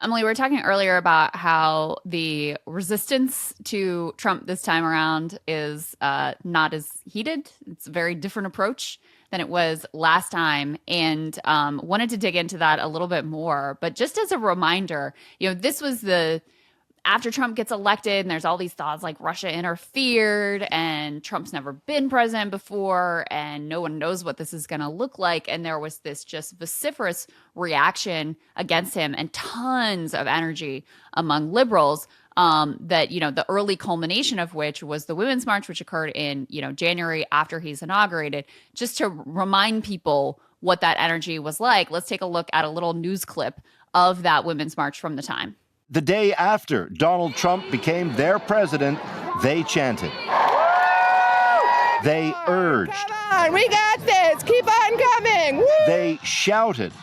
Emily, we were talking earlier about how the resistance to Trump this time around is not as heated. It's a very different approach than it was last time, and wanted to dig into that a little bit more. But just as a reminder, this was the after Trump gets elected, and there's all these thoughts like Russia interfered, and Trump's never been president before, and no one knows what this is going to look like. And there was this just vociferous reaction against him, and tons of energy among liberals. The early culmination of which was the Women's March, which occurred in January after he's inaugurated. Just to remind people what that energy was like, let's take a look at a little news clip of that Women's March from the time. The day after Donald Trump became their president, they chanted. They urged. Come on, we got this. Keep on coming. Woo! They shouted.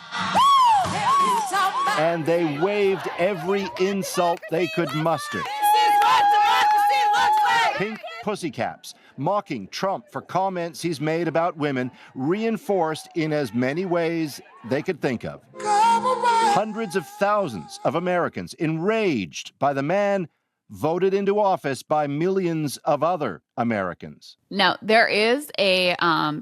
And they waved every insult they could muster. This is what democracy looks like. Pink pussycaps, mocking Trump for comments he's made about women, reinforced in as many ways they could think of. Hundreds of thousands of Americans enraged by the man voted into office by millions of other Americans. Now, there is a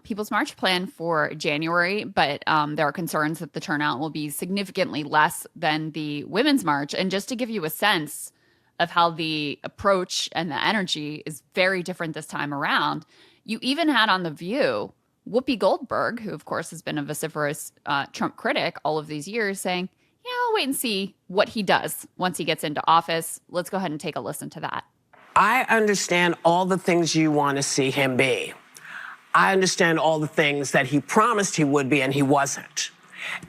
People's March planned for January, but there are concerns that the turnout will be significantly less than the Women's March. And just to give you a sense of how the approach and the energy is very different this time around, you even had on The View Whoopi Goldberg, who, of course, has been a vociferous Trump critic all of these years, saying, I'll wait and see what he does once he gets into office. Let's go ahead and take a listen to that. I understand all the things you want to see him be. I understand all the things that he promised he would be and he wasn't.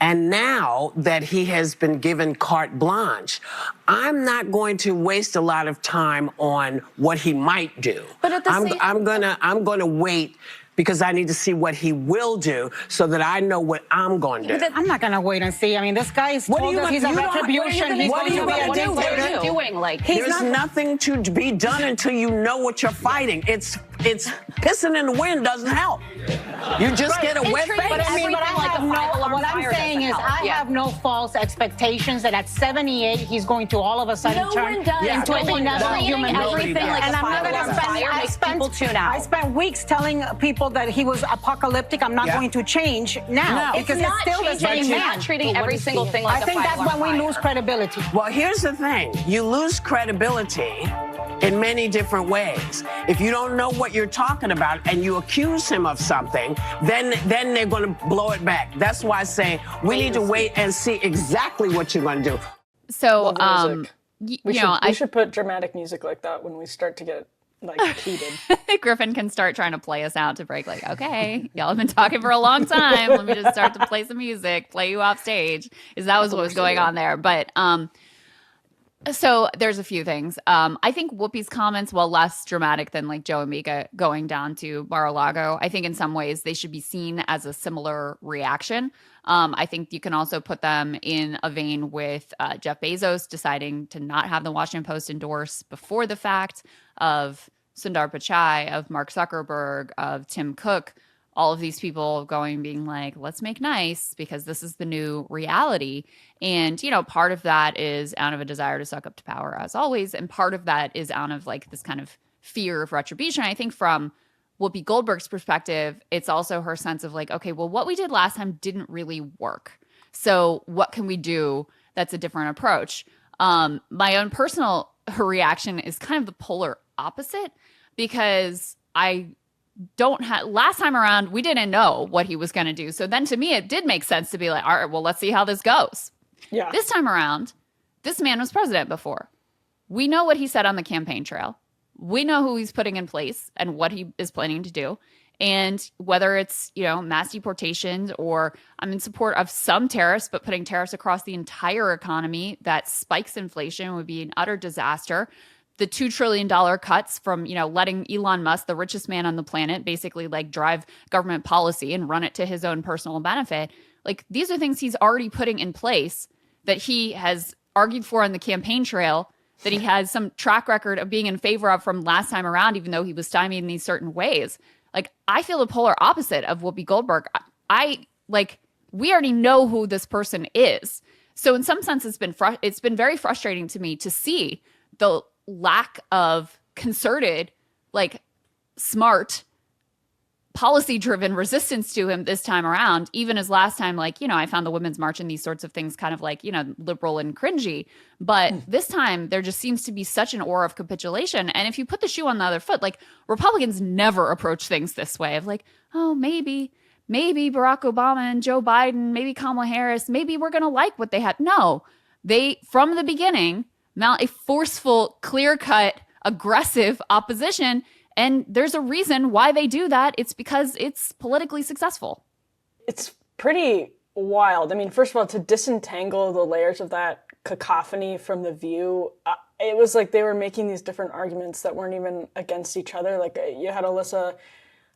And now that he has been given carte blanche, I'm not going to waste a lot of time on what he might do. But at the same I'm gonna wait, because I need to see what he will do so that I know what I'm going to do. I'm not going to wait and see. I mean, this guy is told us he's a retribution. He's going to be a dictator. There's nothing to be done until you know what you're fighting. It's pissing in the wind doesn't help. You just get a wet face. But what I'm saying is I have no false expectations that at 78 he's going to all of a sudden turn into a benevolent human being. And I'm not going to spend. I spent weeks telling people that he was apocalyptic. I'm not going to change now because it's still the same man. Not treating every single thing like I think that's when we lose credibility. Well, here's the thing. You lose credibility in many different ways. If you don't know what you're talking about and you accuse him of something, then they're going to blow it back. That's why I say we need to wait and see exactly what you're going to do. So, we should put dramatic music like that when we start to get heated. Griffin can start trying to play us out to break. Okay, y'all have been talking for a long time. Let me just start to play some music, play you off stage. That was what was going on there. But so there's a few things. I think Whoopi's comments, while less dramatic than Joe and Mika going down to Mar-a-Lago, I think in some ways they should be seen as a similar reaction. I think you can also put them in a vein with Jeff Bezos deciding to not have the Washington Post endorse before the fact, of Sundar Pichai, of Mark Zuckerberg, of Tim Cook, all of these people being like, let's make nice because this is the new reality. And, part of that is out of a desire to suck up to power, as always. And part of that is out of this kind of fear of retribution. I think from Whoopi Goldberg's perspective, it's also her sense of okay, well, what we did last time didn't really work. So what can we do that's a different approach? My own personal reaction is kind of the polar opposite, because last time around, we didn't know what he was going to do. So then to me, it did make sense to be all right, well, let's see how this goes. Yeah. This time around, this man was president before. We know what he said on the campaign trail. We know who he's putting in place and what he is planning to do. And whether it's, mass deportations, or I'm in support of some tariffs, but putting tariffs across the entire economy that spikes inflation would be an utter disaster. The $2 trillion cuts from, letting Elon Musk, the richest man on the planet, basically drive government policy and run it to his own personal benefit. These are things he's already putting in place that he has argued for on the campaign trail, that he has some track record of being in favor of from last time around, even though he was stymied in these certain ways. I feel the polar opposite of Whoopi Goldberg. We already know who this person is. So in some sense, it's been very frustrating to me to see the lack of concerted, like smart, policy-driven resistance to him this time around, even as last time, like, I found the Women's March and these sorts of things kind of like, liberal and cringy. But this time there just seems to be such an aura of capitulation. And if you put the shoe on the other foot, like Republicans never approach things this way of like, oh, maybe Barack Obama and Joe Biden, maybe Kamala Harris, maybe we're going to like what they had. No, they, from the beginning, mount a forceful, clear-cut, aggressive opposition. And there's a reason why they do that. It's because it's politically successful. It's pretty wild. I mean, first of all, to disentangle the layers of that cacophony from The View, it was like they were making these different arguments that weren't even against each other. Like you had Alyssa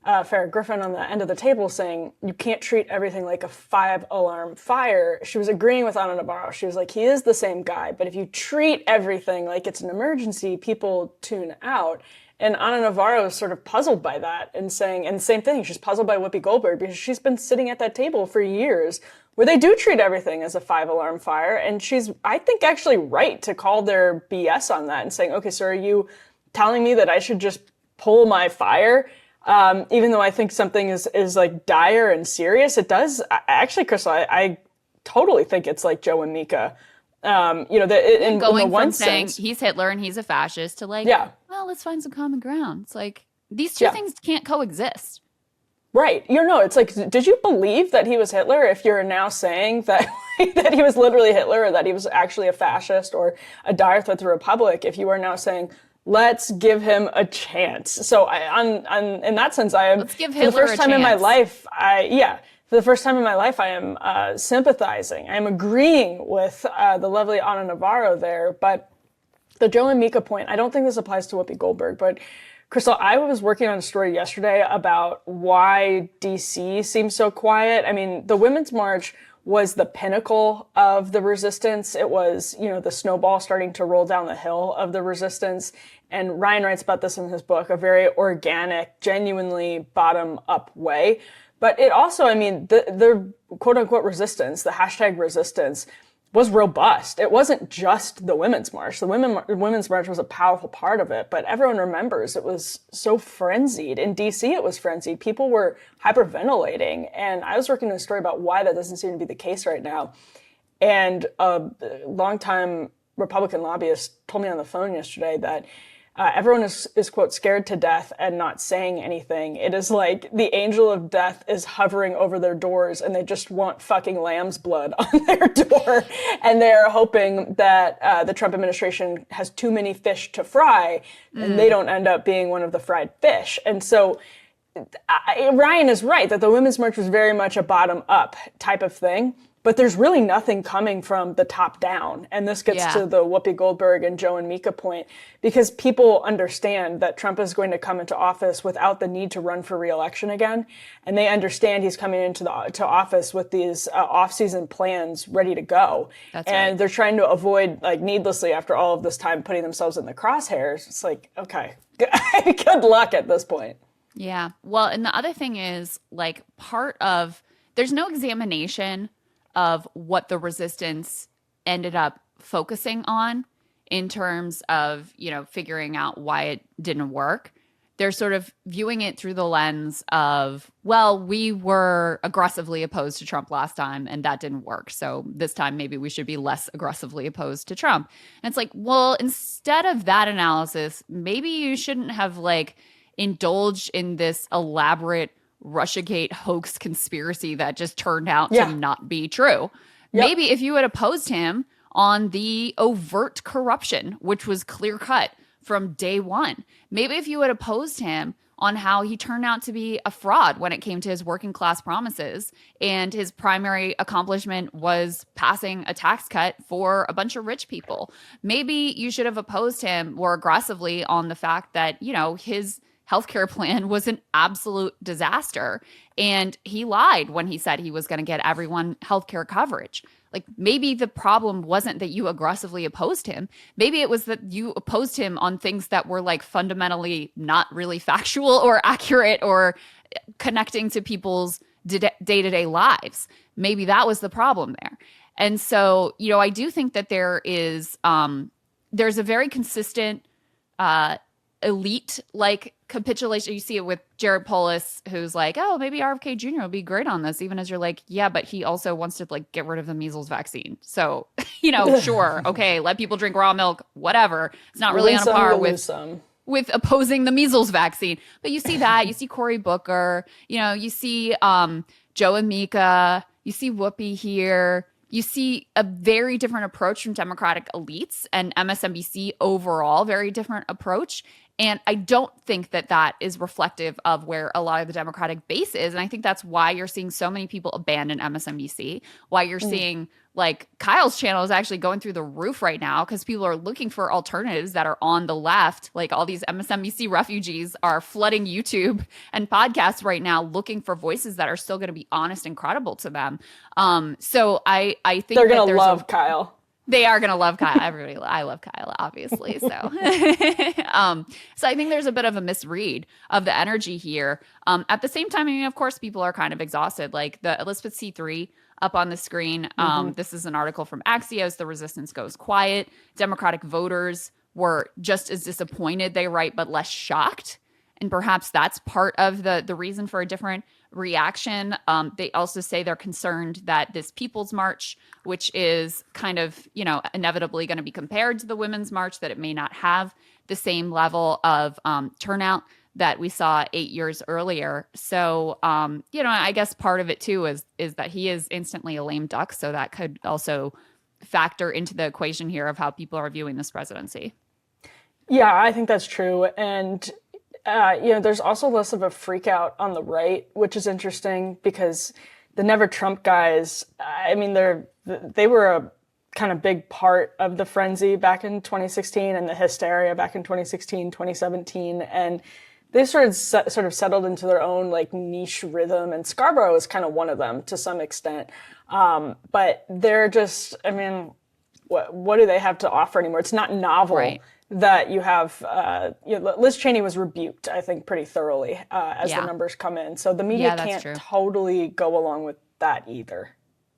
Farah Griffin on the end of the table saying, you can't treat everything like a 5-alarm fire. She was agreeing with Ana Navarro. She was like, he is the same guy, but if you treat everything like it's an emergency, people tune out. And Ana Navarro is sort of puzzled by that and saying, and same thing, she's puzzled by Whoopi Goldberg because she's been sitting at that table for years where they do treat everything as a 5-alarm fire. And she's, I think, actually right to call their BS on that and saying, okay, so are you telling me that I should just pull my fire? Even though I think something is like dire and serious, it does. Actually, Krystal, I totally think it's like Joe and Mika. In the one sense, he's Hitler and he's a fascist to like, well, let's find some common ground. It's like these two things can't coexist. Right. It's like, did you believe that he was Hitler if you're now saying that that he was literally Hitler or that he was actually a fascist or a dire threat to the Republic? If you are now saying, let's give him a chance. So in that sense, I am, let's give Hitler for the first time in my life, for the first time in my life, I am sympathizing. I am agreeing with the lovely Ana Navarro there. But the Joe and Mika point, I don't think this applies to Whoopi Goldberg. But Krystal, I was working on a story yesterday about why DC seems so quiet. I mean, the Women's March was the pinnacle of the resistance. It was, the snowball starting to roll down the hill of the resistance. And Ryan writes about this in his book, a very organic, genuinely bottom-up way. But it also, I mean, the quote-unquote resistance, the hashtag resistance, was robust. It wasn't just the Women's March. The Women's March was a powerful part of it, but everyone remembers it was so frenzied. In D.C., it was frenzied. People were hyperventilating, and I was working on a story about why that doesn't seem to be the case right now. And a longtime Republican lobbyist told me on the phone yesterday that everyone is, quote, scared to death and not saying anything. It is like the angel of death is hovering over their doors and they just want fucking lamb's blood on their door. And they're hoping that the Trump administration has too many fish to fry and they don't end up being one of the fried fish. And so Ryan is right that the Women's March was very much a bottom-up type of thing. But there's really nothing coming from the top down. And this gets to the Whoopi Goldberg and Joe and Mika point, because people understand that Trump is going to come into office without the need to run for re-election again. And they understand he's coming into office with these off-season plans ready to go. They're trying to avoid, like, needlessly, after all of this time, putting themselves in the crosshairs. It's like, okay, good luck at this point. Yeah. Well, and the other thing is, like, there's no examination of what the resistance ended up focusing on in terms of, figuring out why it didn't work. They're sort of viewing it through the lens of, well, we were aggressively opposed to Trump last time and that didn't work. So this time maybe we should be less aggressively opposed to Trump. And it's like, well, instead of that analysis, maybe you shouldn't have indulged in this elaborate Russiagate hoax conspiracy that just turned out to not be true. Yep. Maybe if you had opposed him on the overt corruption, which was clear cut from day one, maybe if you had opposed him on how he turned out to be a fraud when it came to his working class promises and his primary accomplishment was passing a tax cut for a bunch of rich people. Maybe you should have opposed him more aggressively on the fact that, his healthcare plan was an absolute disaster. And he lied when he said he was going to get everyone healthcare coverage. Like, maybe the problem wasn't that you aggressively opposed him. Maybe it was that you opposed him on things that were fundamentally not really factual or accurate or connecting to people's day-to-day lives. Maybe that was the problem there. And so, I do think that there's a very consistent elite like capitulation. You see it with Jared Polis, who's like, oh, maybe RFK Jr. will be great on this, even as you're like, yeah, but he also wants to like get rid of the measles vaccine. So, sure, okay, let people drink raw milk, whatever. It's not really on a par with opposing the measles vaccine. But you see that, you see Cory Booker, you see Joe and Mika, you see Whoopi here. You see a very different approach from Democratic elites, and MSNBC overall, very different approach. And I don't think that is reflective of where a lot of the Democratic base is. And I think that's why you're seeing so many people abandon MSNBC, why you're seeing like Kyle's channel is actually going through the roof right now because people are looking for alternatives that are on the left. Like all these MSNBC refugees are flooding YouTube and podcasts right now looking for voices that are still going to be honest and credible to them. So I think they're going to love Kyle. They are going to love Kyle. I love Kyle, obviously. So, so I think there's a bit of a misread of the energy here. At the same time, I mean, of course, people are kind of exhausted. Like the Elizabeth C3 up on the screen. This is an article from Axios. The resistance goes quiet. Democratic voters were just as disappointed, they write, but less shocked. And perhaps that's part of the reason for a different reaction. They also say they're concerned that this People's March, which is kind of, inevitably going to be compared to the Women's March, that it may not have the same level of turnout that we saw 8 years earlier. So, I guess part of it too is that he is instantly a lame duck. So that could also factor into the equation here of how people are viewing this presidency. Yeah, I think that's true. And there's also less of a freak out on the right, which is interesting because the Never Trump guys, I mean, they were a kind of big part of the frenzy back in 2016 and the hysteria back in 2016, 2017. And they sort of settled into their own like niche rhythm. And Scarborough is kind of one of them to some extent. But they're just, I mean, what do they have to offer anymore? It's not novel. Right. That you have, Liz Cheney was rebuked, I think, pretty thoroughly as the numbers come in. So the media can't totally go along with that either.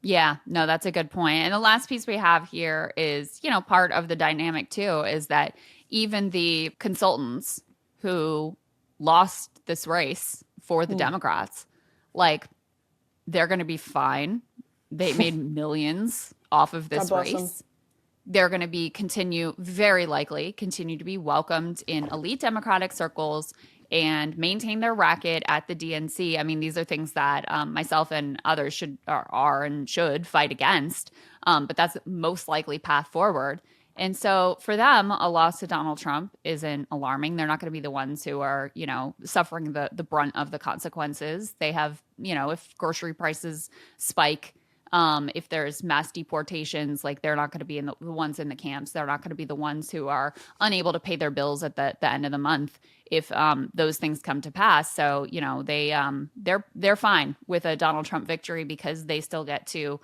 Yeah, no, that's a good point. And the last piece we have here is, part of the dynamic too, is that even the consultants who lost this race for the Democrats, like, they're going to be fine. They made millions off of this race. They're going to very likely continue to be welcomed in elite Democratic circles and maintain their racket at the DNC. I mean, these are things that myself and others should fight against, but that's most likely path forward. And so for them, a loss to Donald Trump isn't alarming. They're not going to be the ones who are, suffering the brunt of the consequences. They have, if grocery prices spike, if there's mass deportations, like they're not going to be the ones in the camps. They're not going to be the ones who are unable to pay their bills at the end of the month if those things come to pass. So, they're fine with a Donald Trump victory because they still get to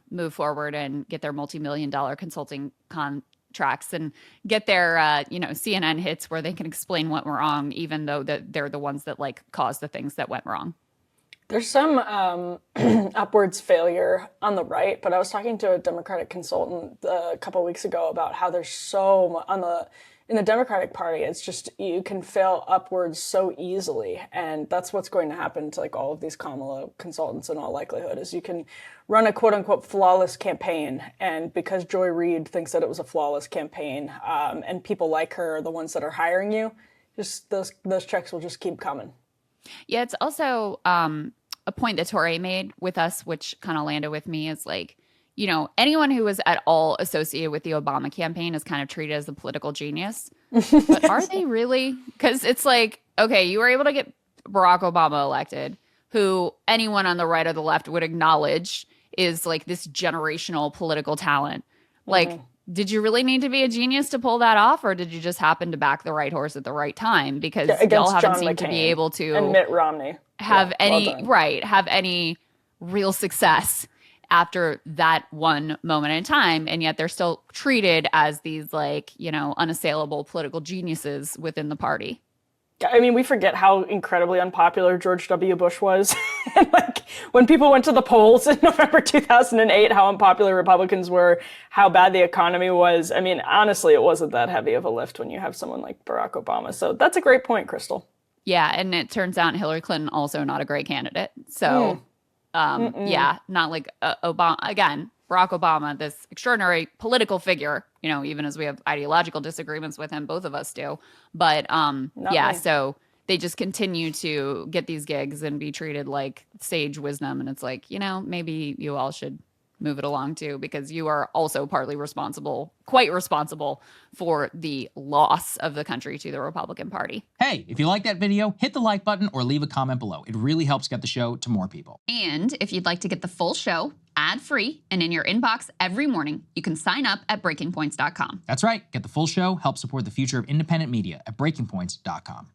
move forward and get their multi-million-dollar consulting contracts and get their CNN hits where they can explain what went wrong, even though they're the ones that like caused the things that went wrong. There's some upwards failure on the right, but I was talking to a Democratic consultant a couple of weeks ago about how there's so in the Democratic Party, it's just you can fail upwards so easily, and that's what's going to happen to like all of these Kamala consultants in all likelihood. Is you can run a quote unquote flawless campaign, and because Joy Reid thinks that it was a flawless campaign, and people like her are the ones that are hiring you, just those checks will just keep coming. Yeah, it's also a point that Torre made with us, which kind of landed with me, is like, anyone who was at all associated with the Obama campaign is kind of treated as a political genius. But are they really? Because it's like, okay, you were able to get Barack Obama elected, who anyone on the right or the left would acknowledge is like this generational political talent. Like, did you really need to be a genius to pull that off, or did you just happen to back the right horse at the right time? Because y'all haven't seemed to be able to and Mitt Romney have any real success after that one moment in time, and yet they're still treated as these like unassailable political geniuses within the party. I mean, we forget how incredibly unpopular George W. Bush was. And like when people went to the polls in November 2008, how unpopular Republicans were, how bad the economy was. I mean, honestly, it wasn't that heavy of a lift when you have someone like Barack Obama. So that's a great point, Krystal. Yeah, and it turns out Hillary Clinton also not a great candidate. So, yeah, not like Obama. Again, Barack Obama, this extraordinary political figure, you know, even as we have ideological disagreements with him, both of us do. But yeah, so they just continue to get these gigs and be treated like sage wisdom. And it's like, you know, maybe you all should move it along too, because you are also partly responsible, quite responsible for the loss of the country to the Republican Party. Hey, if you like that video, hit the like button or leave a comment below. It really helps get the show to more people. And if you'd like to get the full show ad-free and in your inbox every morning, you can sign up at breakingpoints.com. That's right. Get the full show, help support the future of independent media at breakingpoints.com.